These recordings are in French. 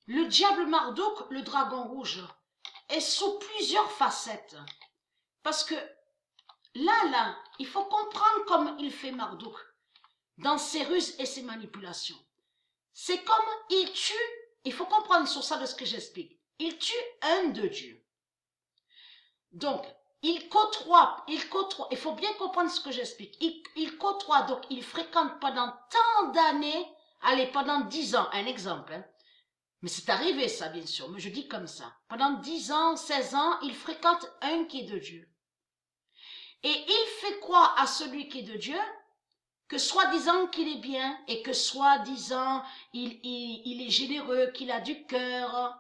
le diable Marduk, le dragon rouge, est sous plusieurs facettes. Parce que là, il faut comprendre comme il fait Marduk dans ses ruses et ses manipulations. C'est comme il tue, il faut comprendre sur ça de ce que j'explique. Il tue un de Dieu. Donc, il côtoie, il faut bien comprendre ce que j'explique. Il côtoie, donc il fréquente pendant tant d'années, allez, pendant 10 ans, un exemple, hein. Mais c'est arrivé ça, bien sûr, mais je dis comme ça. Pendant 10 ans, 16 ans, il fréquente un qui est de Dieu. Et il fait croire à celui qui est de Dieu que soi-disant qu'il est bien et que soi-disant il est généreux, qu'il a du cœur,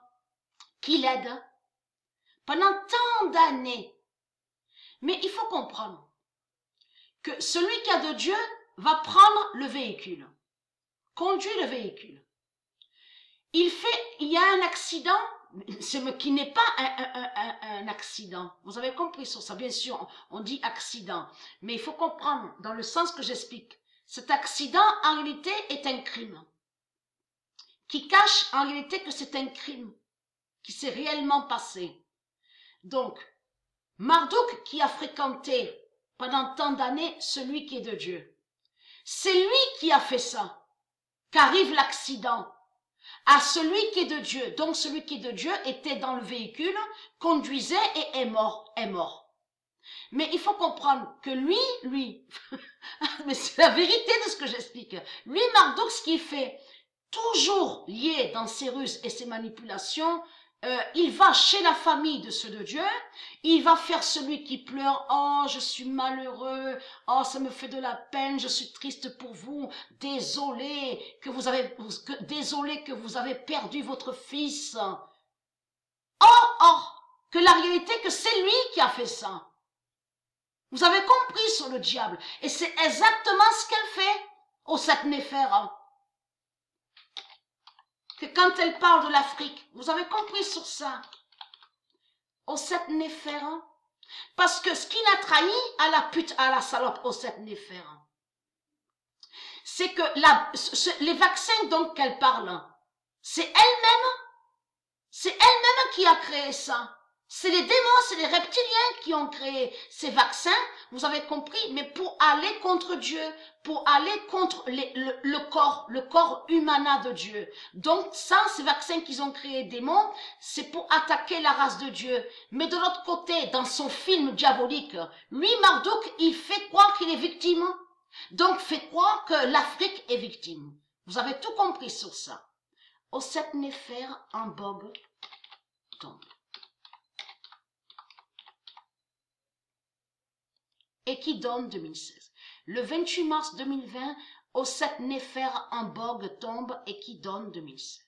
qu'il aide. Pendant tant d'années. Mais il faut comprendre que celui qui a de Dieu va prendre le véhicule, conduit le véhicule. Il y a un accident, qui n'est pas un accident. Vous avez compris sur ça, bien sûr, on dit accident. Mais il faut comprendre, dans le sens que j'explique, cet accident, en réalité, est un crime. Qui cache, en réalité, que c'est un crime qui s'est réellement passé. Donc, Marduk, qui a fréquenté pendant tant d'années celui qui est de Dieu, c'est lui qui a fait ça, qu'arrive l'accident à celui qui est de Dieu. Donc celui qui est de Dieu était dans le véhicule, conduisait et est mort. Mais il faut comprendre que lui, mais c'est la vérité de ce que j'explique. Lui, Marduk, ce qu'il fait, toujours lié dans ses ruses et ses manipulations, il va chez la famille de ceux de Dieu, il va faire celui qui pleure, oh je suis malheureux, oh ça me fait de la peine, je suis triste pour vous, désolé que vous avez perdu votre fils. Or, que la réalité que c'est lui qui a fait ça. Vous avez compris sur le diable, et c'est exactement ce qu'elle fait au sept néphères. Que quand elle parle de l'Afrique, vous avez compris sur ça, au sept néphères, parce que ce qui l'a trahi à la pute, à la salope, au sept néphères, c'est que les vaccins dont qu'elle parle, c'est elle-même qui a créé ça. C'est les démons, c'est les reptiliens qui ont créé ces vaccins, vous avez compris, mais pour aller contre Dieu, pour aller contre le corps humana de Dieu. Donc ça, ces vaccins qu'ils ont créés démons, c'est pour attaquer la race de Dieu. Mais de l'autre côté, dans son film diabolique, lui, Marduk, il fait croire qu'il est victime. Donc fait croire que l'Afrique est victime. Vous avez tout compris sur ça. Au sept néphères, un bog tombe. Et qui donne 2016. Le 28 mars 2020, au sept néphères, un bog tombe et qui donne 2016.